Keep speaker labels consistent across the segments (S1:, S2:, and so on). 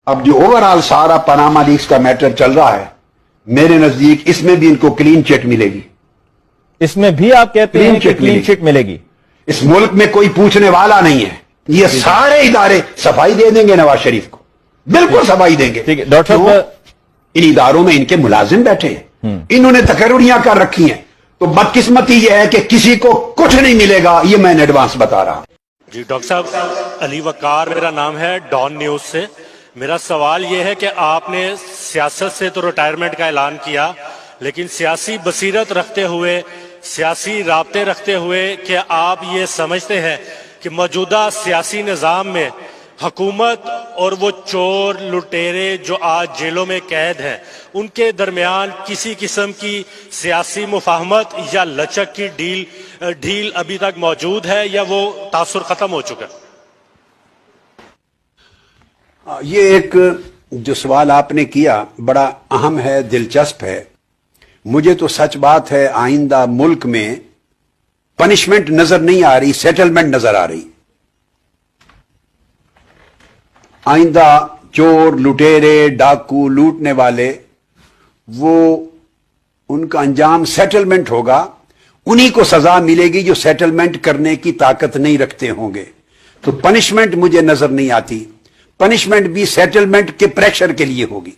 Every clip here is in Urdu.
S1: اب جو اوورآل سارا پاناما لیکس کا میٹر چل رہا ہے، میرے نزدیک اس میں بھی ان کو کلین چٹ ملے گی.
S2: اس میں بھی آپ کہتے ہیں کہ کلین چٹ ملے گی؟
S1: اس ملک میں کوئی پوچھنے والا نہیں ہے. یہ سارے ادارے صفائی دے دیں گے نواز شریف کو، بالکل صفائی دیں گے.
S2: ڈاکٹر صاحب،
S1: ان اداروں میں ان کے ملازم بیٹھے ہیں، انہوں نے تقرریاں کر رکھی ہیں. تو بدقسمتی یہ ہے کہ کسی کو کچھ نہیں ملے گا، یہ میں نے ایڈوانس بتا رہا ہوں.
S3: جی ڈاکٹر صاحب، علی وقار میرا نام ہے، ڈان نیوز سے. میرا سوال یہ ہے کہ آپ نے سیاست سے تو ریٹائرمنٹ کا اعلان کیا، لیکن سیاسی بصیرت رکھتے ہوئے، سیاسی رابطے رکھتے ہوئے، کہ آپ یہ سمجھتے ہیں کہ موجودہ سیاسی نظام میں حکومت اور وہ چور لٹیرے جو آج جیلوں میں قید ہیں، ان کے درمیان کسی قسم کی سیاسی مفاہمت یا لچک کی ڈھیل ابھی تک موجود ہے، یا وہ تاثر ختم ہو چکا ہے؟
S1: یہ ایک جو سوال آپ نے کیا بڑا اہم ہے، دلچسپ ہے. مجھے تو سچ بات ہے آئندہ ملک میں پنشمنٹ نظر نہیں آ رہی، سیٹلمنٹ نظر آ رہی. آئندہ چور لٹیرے ڈاکو لوٹنے والے، وہ ان کا انجام سیٹلمنٹ ہوگا. انہی کو سزا ملے گی جو سیٹلمنٹ کرنے کی طاقت نہیں رکھتے ہوں گے. تو پنشمنٹ مجھے نظر نہیں آتی. پنشمنٹ بھی سیٹلمنٹ کے پریشر کے لیے ہوگی.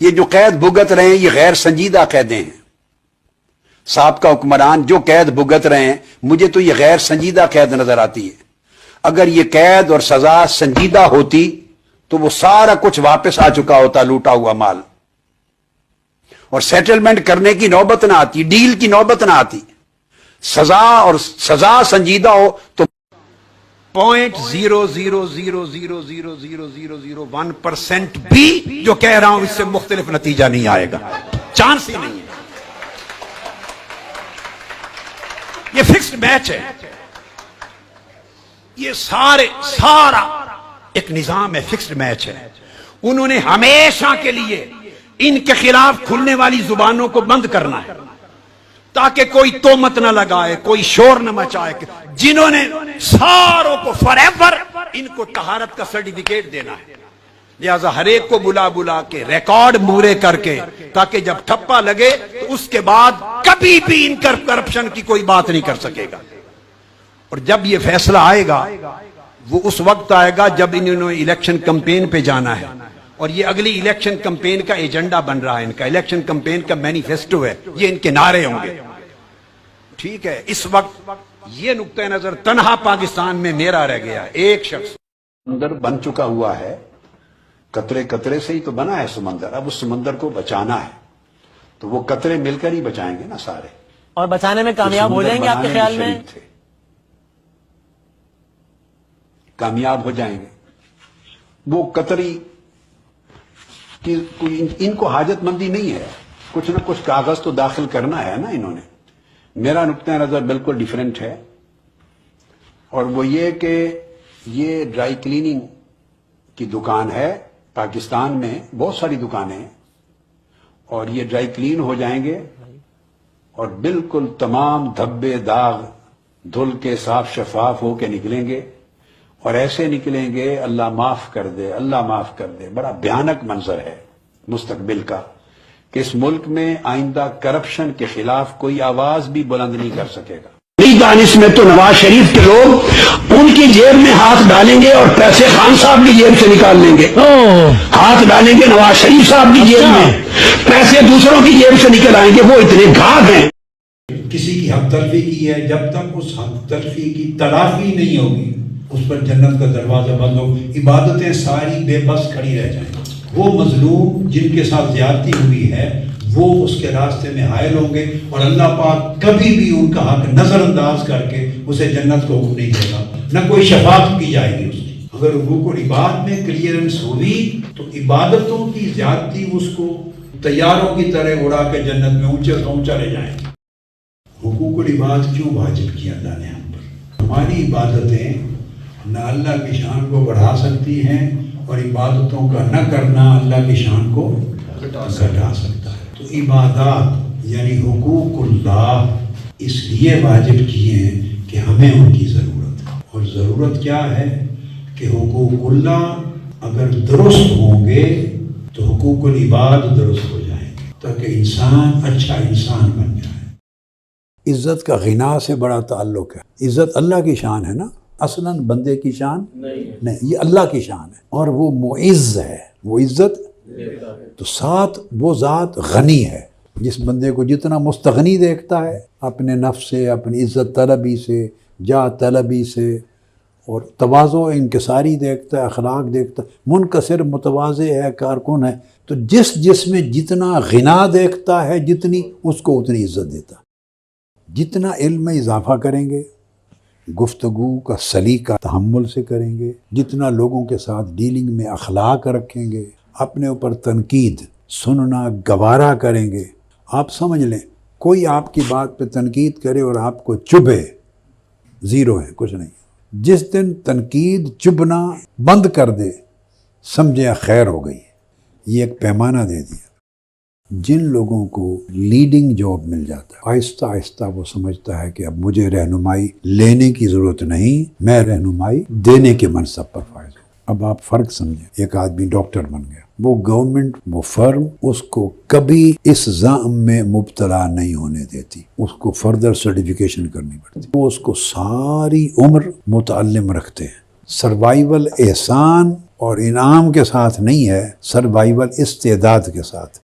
S1: یہ جو قید بھگت رہے ہیں یہ غیر سنجیدہ قیدیں ہیں. سابقہ حکمران جو قید بھگت رہے ہیں، مجھے تو یہ غیر سنجیدہ قید نظر آتی ہے. اگر یہ قید اور سزا سنجیدہ ہوتی تو وہ سارا کچھ واپس آ چکا ہوتا، لوٹا ہوا مال، اور سیٹلمنٹ کرنے کی نوبت نہ آتی، ڈیل کی نوبت نہ آتی. سزا سنجیدہ ہو تو 0.0000001% بھی جو کہہ رہا ہوں اس سے مختلف نتیجہ نہیں آئے گا، چانس ہی نہیں ہے. یہ فکسڈ میچ ہے. یہ سارا ایک نظام ہے، فکسڈ میچ ہے. انہوں نے ہمیشہ کے لیے ان کے خلاف کھلنے والی زبانوں کو بند کرنا ہے تاکہ کوئی تہمت نہ لگائے، کوئی شور نہ مچائے. جنہوں نے ساروں کو فار ایور ان کو طہارت کا سرٹیفکیٹ دینا ہے، لہذا ہر ایک کو بلا کے ریکارڈ مورے کر کے، تاکہ جب ٹھپا لگے تو اس کے بعد کبھی بھی ان کرپشن کی کوئی بات نہیں کر سکے گا. اور جب یہ فیصلہ آئے گا وہ اس وقت آئے گا جب انہوں نے الیکشن کمپین پہ جانا ہے، اور یہ اگلی الیکشن کمپین کا ایجنڈا بن رہا ہے. ان کا الیکشن کمپین کا مینیفیسٹو ہے، یہ ان کے نعرے ہوں گے. ٹھیک ہے، اس وقت یہ نقطہ نظر تنہا پاکستان میں میرا رہ گیا. ایک شخص سمندر بن چکا ہوا ہے، قطرے قطرے سے ہی تو بنا ہے سمندر. اب اس سمندر کو بچانا ہے تو وہ قطرے مل کر ہی بچائیں گے نا سارے.
S4: اور بچانے میں کامیاب ہو جائیں گے آپ کے خیال میں؟
S1: کامیاب ہو جائیں گے. وہ قطری کی ان کو حاجت مندی نہیں ہے، کچھ نہ کچھ کاغذ تو داخل کرنا ہے نا انہوں نے. میرا نقطہ نظر بالکل ڈیفرنٹ ہے، اور وہ یہ کہ یہ ڈرائی کلیننگ کی دکان ہے پاکستان میں، بہت ساری دکانیں ہیں، اور یہ ڈرائی کلین ہو جائیں گے اور بالکل تمام دھبے داغ دھل کے صاف شفاف ہو کے نکلیں گے. اور ایسے نکلیں گے اللہ معاف کر دے، اللہ معاف کر دے. بڑا بھیانک منظر ہے مستقبل کا کہ اس ملک میں آئندہ کرپشن کے خلاف کوئی آواز بھی بلند نہیں کر سکے گا. دانش میں تو نواز شریف کے لوگ ان کی جیب میں ہاتھ ڈالیں گے اور پیسے خان صاحب کی جیب سے نکال لیں گے. ہاتھ ڈالیں گے نواز شریف صاحب کی جیب میں، پیسے دوسروں کی جیب سے نکل آئیں گے. وہ اتنے گھاگ ہیں.
S5: کسی کی حق تلفی کی ہے، جب تک اس حق تلفی کی تلافی نہیں ہوگی اس پر جنت کا دروازہ بند ہو. عبادتیں ساری بے بس کھڑی رہ جائیں. وہ مظلوم جن کے ساتھ زیادتی ہوئی ہے وہ اس کے راستے میں حائل ہوں گے، اور اللہ پاک کبھی بھی ان کا حق نظر انداز کر کے اسے جنت کو حکم نہیں دے گا، نہ کوئی شفاعت کی جائے گی اس کی. اگر حقوق العباد میں کلیئرنس ہوئی تو عبادتوں کی زیادتی اس کو طیاروں کی طرح اڑا کے جنت میں اونچے سے اونچا لے جائیں. حقوق العباد کیوں واجب کیا اللہ نے ہم پر؟ ہماری عبادتیں نہ اللہ کی شان کو بڑھا سکتی ہیں، اور عبادتوں کا نہ کرنا اللہ کی شان کو گھٹا سکتا ہے. تو عبادات یعنی حقوق اللہ اس لیے واجب کیے ہیں کہ ہمیں ان کی ضرورت ہے. اور ضرورت کیا ہے کہ حقوق اللہ اگر درست ہوں گے تو حقوق العباد درست ہو جائیں گے، تاکہ انسان اچھا انسان بن جائے۔
S1: عزت کا غنا سے بڑا تعلق ہے۔ عزت اللہ کی شان ہے نا، اصلاً بندے کی شان نہیں، یہ اللہ کی شان ہے، اور وہ معز ہے، وہ عزت تو ساتھ وہ ذات غنی ہے۔ جس بندے کو جتنا مستغنی دیکھتا ہے اپنے نفس سے، اپنی عزت طلبی سے، جاہ طلبی سے، اور تواضع انکساری دیکھتا ہے، اخلاق دیکھتا ہے، منکسر متواضع ہے، کارکن ہے، تو جس میں جتنا غنا دیکھتا ہے جتنی، اس کو اتنی عزت دیتا۔ جتنا علم میں اضافہ کریں گے، گفتگو کا سلیقہ تحمل سے کریں گے، جتنا لوگوں کے ساتھ ڈیلنگ میں اخلاق رکھیں گے، اپنے اوپر تنقید سننا گوارا کریں گے، آپ سمجھ لیں کوئی آپ کی بات پہ تنقید کرے اور آپ کو چبھے، زیرو ہے، کچھ نہیں۔ جس دن تنقید چبھنا بند کر دے، سمجھے خیر ہو گئی۔ یہ ایک پیمانہ دے دیا۔ جن لوگوں کو لیڈنگ جاب مل جاتا ہے، آہستہ آہستہ وہ سمجھتا ہے کہ اب مجھے رہنمائی لینے کی ضرورت نہیں، میں رہنمائی دینے کے منصب پر فائز ہوں۔ اب آپ فرق سمجھیں، ایک آدمی ڈاکٹر بن گیا، وہ گورنمنٹ، وہ فرم اس کو کبھی اس زعم میں مبتلا نہیں ہونے دیتی، اس کو فردر سرٹیفیکیشن کرنی پڑتی، وہ اس کو ساری عمر متعلم رکھتے ہیں۔ سروائیول احسان اور انعام کے ساتھ نہیں ہے، سروائیول استعداد کے ساتھ۔